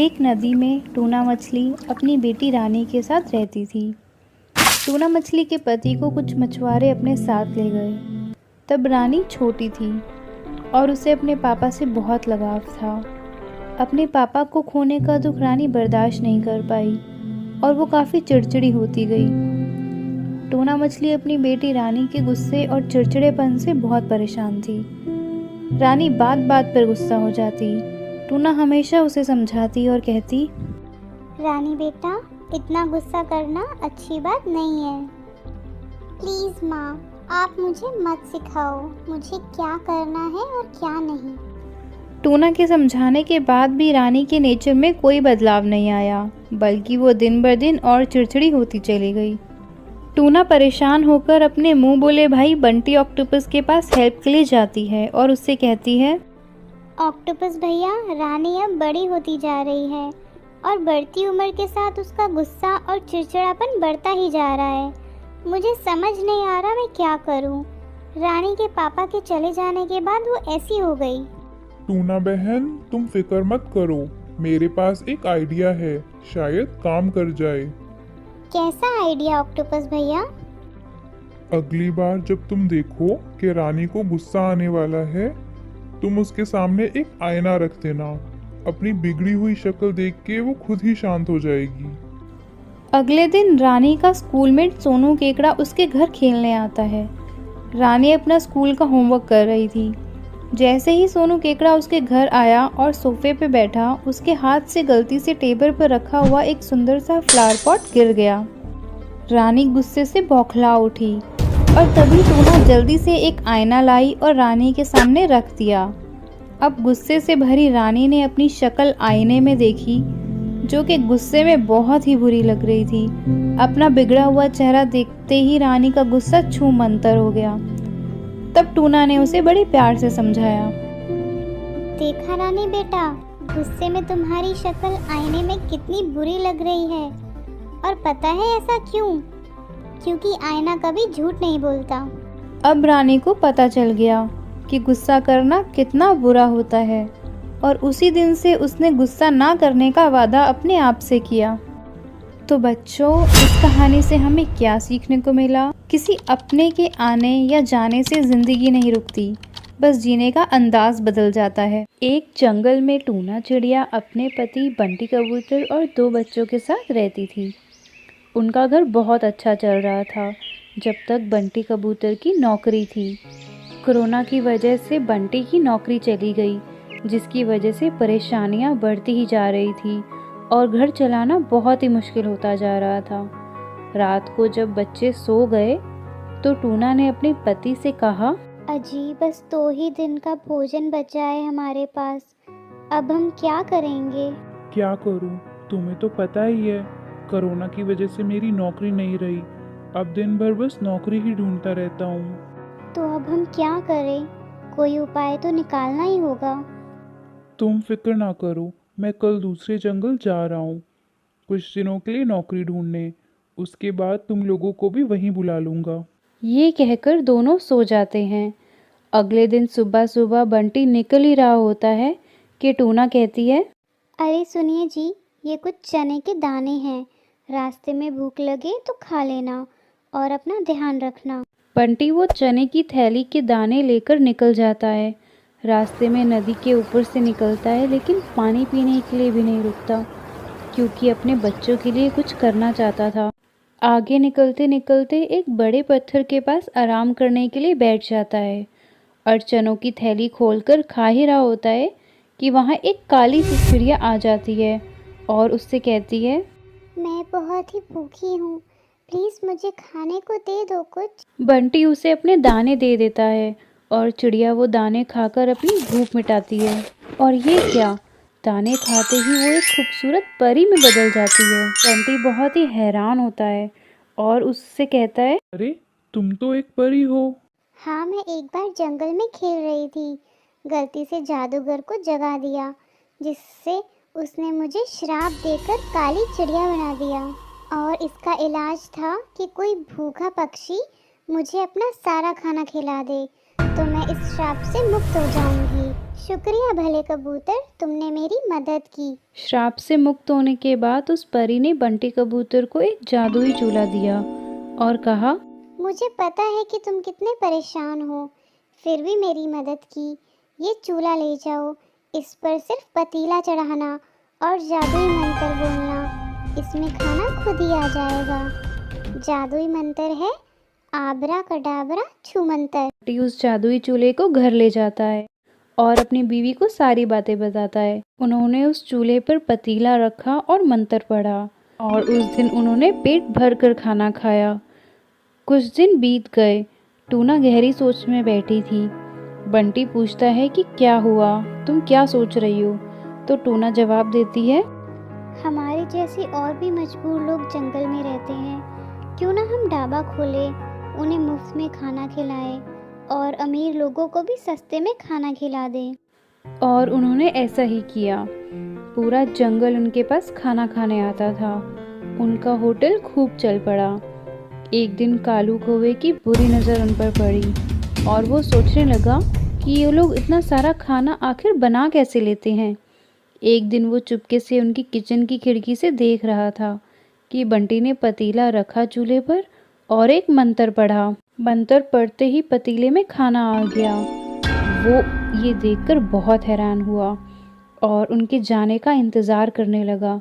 एक नदी में टूना मछली अपनी बेटी रानी के साथ रहती थी। टूना मछली के पति को कुछ मछुआरे अपने साथ ले गए। तब रानी छोटी थी और उसे अपने पापा से बहुत लगाव था। अपने पापा को खोने का दुख रानी बर्दाश्त नहीं कर पाई और वो काफ़ी चिड़चिड़ी होती गई। टूना मछली अपनी बेटी रानी के गुस्से और चिड़चिड़ेपन से बहुत परेशान थी। रानी बात बात पर गुस्सा हो जाती। टूना हमेशा उसे समझाती और कहती, रानी बेटा, इतना गुस्सा करना अच्छी बात नहीं है। प्लीज़ माँ, आप मुझे मत सिखाओ मुझे क्या करना है और क्या नहीं। टूना के समझाने के बाद भी रानी के नेचर में कोई बदलाव नहीं आया, बल्कि वो दिन ब दिन और चिड़चिड़ी होती चली गई। टूना परेशान होकर अपने मुंह बोले भाई बंटी ऑक्टोपस के पास हेल्प के लिए जाती है और उससे कहती है, ऑक्टोपस भैया, रानी अब बड़ी होती जा रही है और बढ़ती उम्र के साथ उसका गुस्सा और चिड़चिड़ापन बढ़ता ही जा रहा है। मुझे समझ नहीं आ रहा मैं क्या करूं। रानी के पापा के चले जाने के बाद वो ऐसी हो गई। टूना बहन, तुम फिक्र मत करो, मेरे पास एक आइडिया है, शायद काम कर जाए। कैसा आइडिया ऑक्टोपस भैया? अगली बार जब तुम देखो कि रानी को गुस्सा आने वाला है, तुम उसके सामने एक आईना रख देना। अपनी बिगड़ी हुई शक्ल देख के वो खुद ही शांत हो जाएगी। अगले दिन रानी का स्कूलमेट सोनू केकड़ा उसके घर खेलने आता है। रानी अपना स्कूल का होमवर्क कर रही थी। जैसे ही सोनू केकड़ा उसके घर आया और सोफे पे बैठा, उसके हाथ से गलती से टेबल पर रखा हुआ एक सुंदर सा फ्लावर पॉट गिर गया। रानी गुस्से से बौखला उठी और तभी टूना जल्दी से एक आईना लाई और रानी के सामने रख दिया। अब गुस्से से भरी रानी ने अपनी शक्ल आईने में देखी, जो कि गुस्से में बहुत ही बुरी लग रही थी। अपना बिगड़ा हुआ चेहरा देखते ही रानी का गुस्सा छूमंतर हो गया। तब टूना ने उसे बड़े प्यार से समझाया, देखा रानी बेटा, गुस्से में तुम्हारी शक्ल आईने में कितनी बुरी लग रही है। और पता है ऐसा क्यों? क्योंकि आईना कभी झूठ नहीं बोलता। अब रानी को पता चल गया कि गुस्सा करना कितना बुरा होता है और उसी दिन से उसने गुस्सा ना करने का वादा अपने आप से किया। तो बच्चों, इस कहानी से हमें क्या सीखने को मिला? किसी अपने के आने या जाने से ज़िंदगी नहीं रुकती, बस जीने का अंदाज बदल जाता है। एक जंगल में टूना चिड़िया अपने पति बंटी कबूतर और 2 बच्चों के साथ रहती थी। उनका घर बहुत अच्छा चल रहा था जब तक बंटी कबूतर की नौकरी थी। कोरोना की वजह से बंटी की नौकरी चली गई, जिसकी वजह से परेशानियां बढ़ती ही जा रही थी और घर चलाना बहुत ही मुश्किल होता जा रहा था। रात को जब बच्चे सो गए तो टूना ने अपने पति से कहा, अजी, बस 2 ही दिन का भोजन बचा है हमारे पास। अब हम क्या करेंगे? क्या करूं? तुम्हें तो पता ही है, कोरोना की वजह से मेरी नौकरी नहीं रही। अब दिन भर बस नौकरी ही ढूंढता रहता हूँ। तो अब हम क्या करें? कोई उपाय तो निकालना ही होगा। तुम फिक्र ना करो, मैं कल दूसरे जंगल जा रहा हूँ कुछ दिनों के लिए नौकरी ढूंढने। उसके बाद तुम लोगों को भी वहीं बुला लूँगा। ये कहकर दोनों सो जाते हैं। अगले दिन सुबह सुबह बंटी निकल ही रहा होता है कि टूना कहती है, अरे सुनिए जी, ये कुछ चने के दाने हैं। रास्ते में भूख लगे तो खा लेना और अपना ध्यान रखना। बंटी वो चने की थैली के दाने लेकर निकल जाता है। रास्ते में नदी के ऊपर से निकलता है, लेकिन पानी पीने के लिए भी नहीं रुकता, क्योंकि अपने बच्चों के लिए कुछ करना चाहता था। आगे निकलते निकलते एक बड़े पत्थर के पास आराम करने के लिए बैठ जाता है और चनों की थैली खोलकर खा ही रहा होता है कि वहाँ एक काली सी चिड़िया आ जाती है और उससे कहती है, मैं बहुत ही भूखी हूँ, प्लीज़ मुझे खाने को दे दो कुछ। बंटी उसे अपने दाने दे देता है और चिड़िया वो दाने खाकर अपनी भूख मिटाती है। और ये क्या, दाने खाते ही वो एक खूबसूरत परी में बदल जाती है। बंटी बहुत ही हैरान होता है और उससे कहता है, अरे, तुम तो एक परी हो। हाँ, मैं एक बार जंगल में खेल रही थी, गलती से जादूगर को जगा दिया, जिससे उसने मुझे श्राप देकर काली चिड़िया बना दिया। और इसका इलाज था कि कोई भूखा पक्षी मुझे अपना सारा खाना खिला दे तो मैं इस श्राप से मुक्त हो जाऊंगी। शुक्रिया भले कबूतर, तुमने मेरी मदद की। श्राप से मुक्त होने के बाद उस परी ने बंटी कबूतर को एक जादुई चूल्हा दिया और कहा, मुझे पता है कि तुम कितने परेशान हो, फिर भी मेरी मदद की। ये चूल्हा ले जाओ, इस पर सिर्फ पतीला चढ़ाना और जादुई मंत्र बोलना, इसमें खाना खुद ही आ जाएगा। जादुई मंत्र है आबरा कडाबरा छू मंत्र। बंटी उस जादुई चूल्हे को घर ले जाता है और अपनी बीवी को सारी बातें बताता है। उन्होंने उस चूल्हे पर पतीला रखा और मंत्र पढ़ा और उस दिन उन्होंने पेट भर कर खाना खाया। कुछ दिन बीत गए। टूना गहरी सोच में बैठी थी। बंटी पूछता है कि क्या हुआ, तुम क्या सोच रही हो? तो टूना जवाब देती है, हमारे जैसे और भी मजबूर लोग जंगल में रहते हैं, क्यों ना हम ढाबा खोले, उन्हें मुफ्त में खाना खिलाएं और अमीर लोगों को भी सस्ते में खाना खिला दें। और उन्होंने ऐसा ही किया। पूरा जंगल उनके पास खाना खाने आता था। उनका होटल खूब चल पड़ा। एक दिन कालू कौवे की बुरी नज़र उन पर पड़ी और वो सोचने लगा कि ये लोग इतना सारा खाना आखिर बना कैसे लेते हैं। एक दिन वो चुपके से उनकी किचन की खिड़की से देख रहा था कि बंटी ने पतीला रखा चूल्हे पर और एक मंत्र पढ़ा। मंत्र पढ़ते ही पतीले में खाना आ गया। वो ये देखकर बहुत हैरान हुआ और उनके जाने का इंतज़ार करने लगा।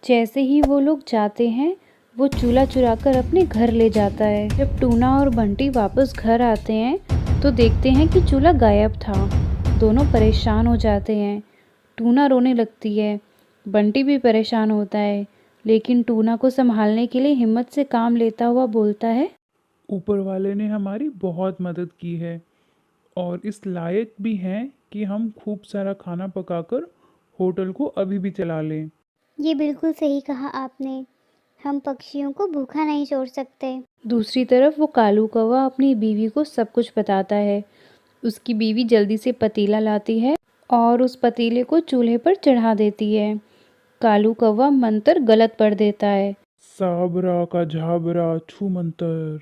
जैसे ही वो लोग जाते हैं, वो चूल्हा चुराकर अपने घर ले जाता है। जब टूना और बंटी वापस घर आते हैं तो देखते हैं कि चूल्हा गायब था। दोनों परेशान हो जाते हैं। टूना रोने लगती है। बंटी भी परेशान होता है, लेकिन टूना को संभालने के लिए हिम्मत से काम लेता हुआ बोलता है, ऊपर वाले ने हमारी बहुत मदद की है और इस लायक भी हैं कि हम खूब सारा खाना पकाकर होटल को अभी भी चला लें। ये बिल्कुल सही कहा आपने, हम पक्षियों को भूखा नहीं छोड़ सकते। दूसरी तरफ वो कालू कौवा अपनी बीवी को सब कुछ बताता है। उसकी बीवी जल्दी से पतीला लाती है और उस पतीले को चूल्हे पर चढ़ा देती है। कालू कौवा मंत्र गलत पढ़ देता है साबरा का झाबरा छू मंतर,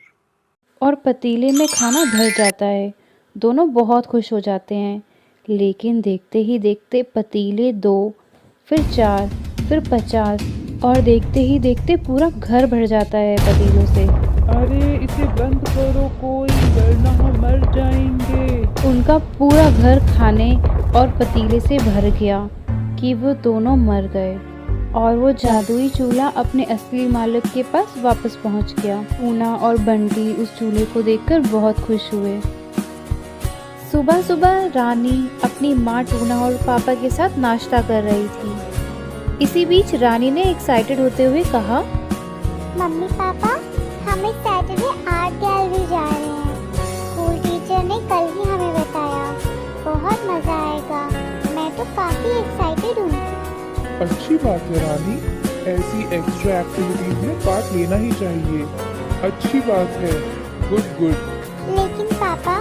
और पतीले में खाना भर जाता है। दोनों बहुत खुश हो जाते हैं, लेकिन देखते ही देखते पतीले 2, फिर 4, फिर 50 और देखते ही देखते पूरा घर भर जाता है पतीलों से। अरे इसे बंद करो कोई, वरना हम मर जाएंगे। उनका पूरा घर खाने और पतीले से भर गया कि वो दोनों मर गए और वो जादुई चूल्हा अपने असली मालिक के पास वापस पहुंच गया। टूना और बंटी उस चूल्हे को देखकर बहुत खुश हुए। सुबह सुबह रानी अपनी माँ टूना और पापा के साथ नाश्ता कर रही थी। इसी बीच रानी ने एक्साइटेड होते हुए कहा, मम्मी पापा, हम इस सैटरडे आर्ट गैलरी जा रहे हैं। स्कूल टीचर ने कल ही हमें बताया, बहुत मज़ा आएगा। मैं तो काफ़ी एक्साइटेड हूँ। अच्छी बात है रानी, ऐसी एक्स्ट्रा एक्टिविटीज में पार्ट लेना ही चाहिए। अच्छी बात है, गुड गुड। लेकिन पापा,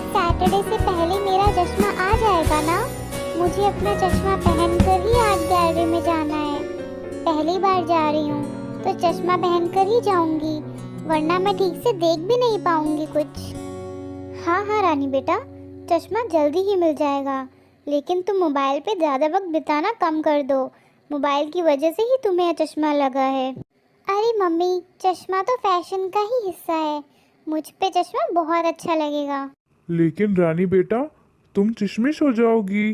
सैटरडे से पहले मेरा चश्मा आ जाएगा ना? मुझे अपना चश्मा पहनकर ही आर्ट गैलरी में जाना है। पहली बार जा रही हूँ तो चश्मा पहनकर ही जाऊंगी, वरना मैं ठीक से देख भी नहीं पाऊंगी कुछ। हाँ हाँ रानी बेटा, चश्मा जल्दी ही मिल जाएगा, लेकिन तुम मोबाइल पे ज़्यादा वक्त बिताना कम कर दो। मोबाइल की वजह से ही तुम्हें यह चश्मा लगा है। अरे मम्मी, चश्मा तो फैशन का ही हिस्सा है, मुझ पे चश्मा बहुत अच्छा लगेगा। लेकिन रानी बेटा, तुम चश्मिश हो जाओगी।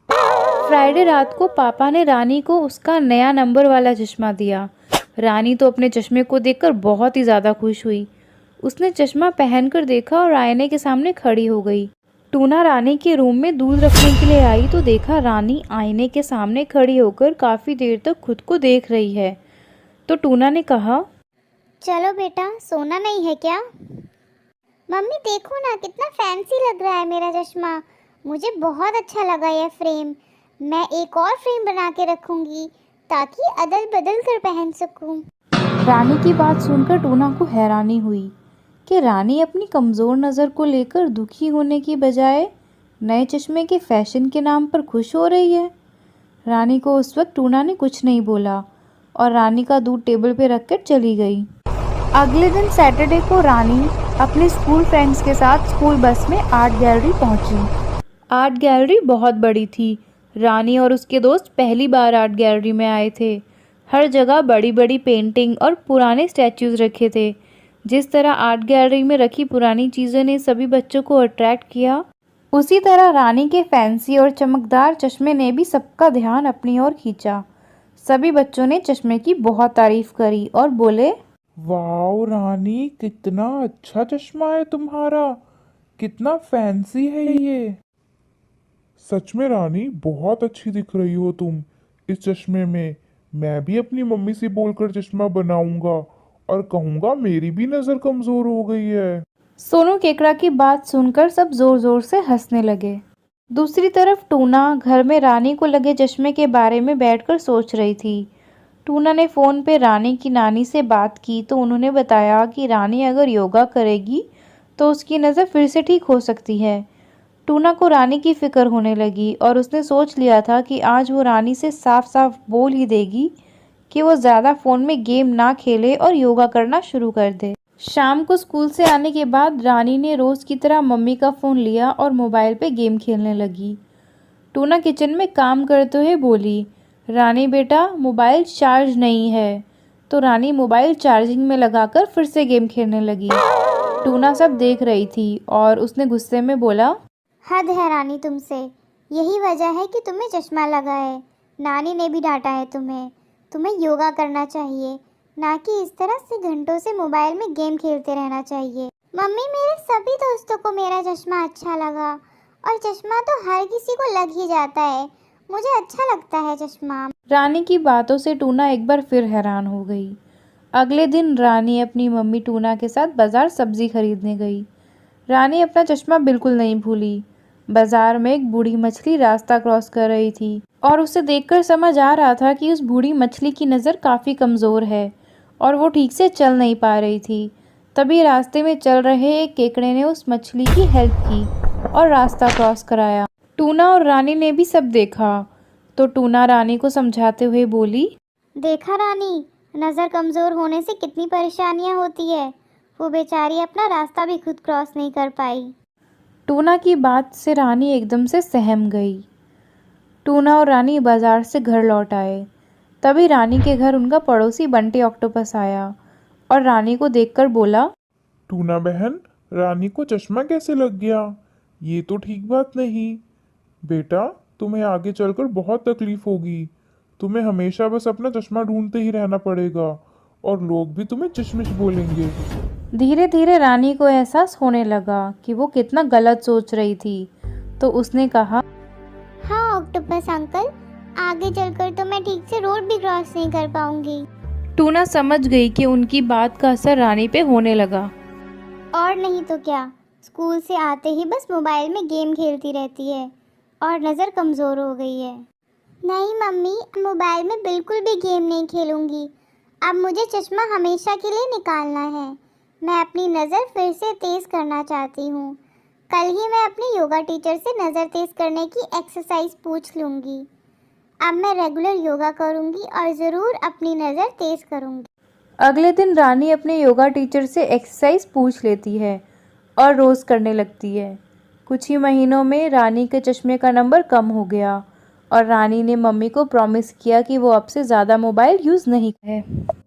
फ्राइडे रात को पापा ने रानी को उसका नया नंबर वाला चश्मा दिया। रानी तो अपने चश्मे को देखकर बहुत ही ज़्यादा खुश हुई। उसने चश्मा पहनकर देखा और आईने के सामने खड़ी हो गई। टूना रानी के रूम में दूध रखने के लिए आई तो देखा रानी आईने के सामने खड़ी होकर काफ़ी देर तक खुद को देख रही है। तो टूना ने कहा, चलो बेटा, सोना नहीं है क्या? मम्मी देखो ना, कितना फैंसी लग रहा है मेरा चश्मा। मुझे बहुत अच्छा लगा यह फ्रेम। मैं एक और फ्रेम बना के रखूँगी ताकि अदल बदल कर पहन सकूँ। रानी की बात सुनकर टूना को हैरानी हुई कि रानी अपनी कमज़ोर नज़र को लेकर दुखी होने की बजाय नए चश्मे के फैशन के नाम पर खुश हो रही है। रानी को उस वक्त टूना ने कुछ नहीं बोला और रानी का दूध टेबल पे रखकर चली गई। अगले दिन सैटरडे को रानी अपने स्कूल फ्रेंड्स के साथ स्कूल बस में आर्ट गैलरी पहुंची। आर्ट गैलरी बहुत बड़ी थी। रानी और उसके दोस्त पहली बार आर्ट गैलरी में आए थे। हर जगह बड़ी बड़ी पेंटिंग और पुराने स्टैच्यूज रखे थे। जिस तरह आर्ट गैलरी में रखी पुरानी चीज़ों ने सभी बच्चों को अट्रैक्ट किया, उसी तरह रानी के फैंसी और चमकदार चश्मे ने भी सबका ध्यान अपनी ओर खींचा। सभी बच्चों ने चश्मे की बहुत तारीफ करी और बोले, वाओ रानी, कितना अच्छा चश्मा है तुम्हारा, कितना फैंसी है ये। सच में रानी, बहुत अच्छी दिख रही हो तुम इस चश्मे में। मैं भी अपनी मम्मी से बोलकर चश्मा बनाऊंगा और कहूंगा मेरी भी नज़र कमज़ोर हो गई है। सोनू केकड़ा की बात सुनकर सब जोर जोर से हंसने लगे। दूसरी तरफ टूना घर में रानी को लगे चश्मे के बारे में बैठकर सोच रही थी। टूना ने फ़ोन पे रानी की नानी से बात की तो उन्होंने बताया कि रानी अगर योगा करेगी तो उसकी नज़र फिर से ठीक हो सकती है। टूना को रानी की फ़िक्र होने लगी और उसने सोच लिया था कि आज वो रानी से साफ साफ बोल ही देगी कि वो ज़्यादा फ़ोन में गेम ना खेले और योगा करना शुरू कर दे। शाम को स्कूल से आने के बाद रानी ने रोज़ की तरह मम्मी का फ़ोन लिया और मोबाइल पे गेम खेलने लगी। टूना किचन में काम करते हुए बोली, रानी बेटा मोबाइल चार्ज नहीं है। तो रानी मोबाइल चार्जिंग में लगाकर फिर से गेम खेलने लगी। टूना सब देख रही थी और उसने गुस्से में बोला, हद है रानी तुमसे, यही वजह है कि तुम्हें चश्मा लगा है। नानी ने भी डांटा है तुम्हें योगा करना चाहिए, ना कि इस तरह से घंटों से मोबाइल में गेम खेलते रहना चाहिए। मम्मी, मेरे सभी दोस्तों को मेरा चश्मा अच्छा लगा और चश्मा तो हर किसी को लग ही जाता है। मुझे अच्छा लगता है चश्मा। रानी की बातों से टूना एक बार फिर हैरान हो गई। अगले दिन रानी अपनी मम्मी टूना के साथ बाजार सब्जी खरीदने गई। रानी अपना चश्मा बिल्कुल नहीं भूली। बाजार में एक बूढ़ी मछली रास्ता क्रॉस कर रही थी और उसे देखकर समझ आ रहा था कि उस बूढ़ी मछली की नज़र काफ़ी कमज़ोर है और वो ठीक से चल नहीं पा रही थी। तभी रास्ते में चल रहे एक केकड़े ने उस मछली की हेल्प की और रास्ता क्रॉस कराया। टूना और रानी ने भी सब देखा तो टूना रानी को समझाते हुए बोली, देखा रानी, नज़र कमज़ोर होने से कितनी परेशानियां होती है। वो बेचारी अपना रास्ता भी खुद क्रॉस नहीं कर पाई। टूना की बात से रानी एकदम से सहम गई। टूना और रानी बाजार से घर लौट आए। तभी रानी के घर उनका पड़ोसी बंटी ऑक्टोपस आया और रानी को देखकर बोला, टूना बहन, रानी को चश्मा कैसे लग गया? ये तो ठीक बात नहीं। बेटा, तुम्हें आगे चलकर बहुत तकलीफ होगी। तुम्हें हमेशा बस अपना चश्मा ढूंढते ही रहना पड़ेगा और लोग भी तुम्हें चश्मिश बोलेंगे। धीरे धीरे रानी को एहसास होने लगा कि वो कितना गलत सोच रही थी। तो उसने कहा, हाँ ऑक्टोपस अंकल, आगे चलकर तो मैं ठीक से रोड भी क्रॉस नहीं कर पाऊंगी। टूना समझ गई कि उनकी बात का असर रानी पे होने लगा। और नहीं तो क्या, स्कूल से आते ही बस मोबाइल में गेम खेलती रहती है और नज़र कमज़ोर हो गई है। नहीं मम्मी, मोबाइल में बिल्कुल भी गेम नहीं खेलूंगी। अब मुझे चश्मा हमेशा के लिए निकालना है। मैं अपनी नज़र फिर से तेज़ करना चाहती हूँ। कल ही मैं अपनी योगा टीचर से नज़र तेज़ करने की एक्सरसाइज पूछ लूँगी। अब मैं रेगुलर योगा करूँगी और ज़रूर अपनी नज़र तेज़ करूँगी। अगले दिन रानी अपने योगा टीचर से एक्सरसाइज पूछ लेती है और रोज़ करने लगती है। कुछ ही महीनों में रानी के चश्मे का नंबर कम हो गया और रानी ने मम्मी को प्रॉमिस किया कि वो अब से ज़्यादा मोबाइल यूज़ नहीं करें।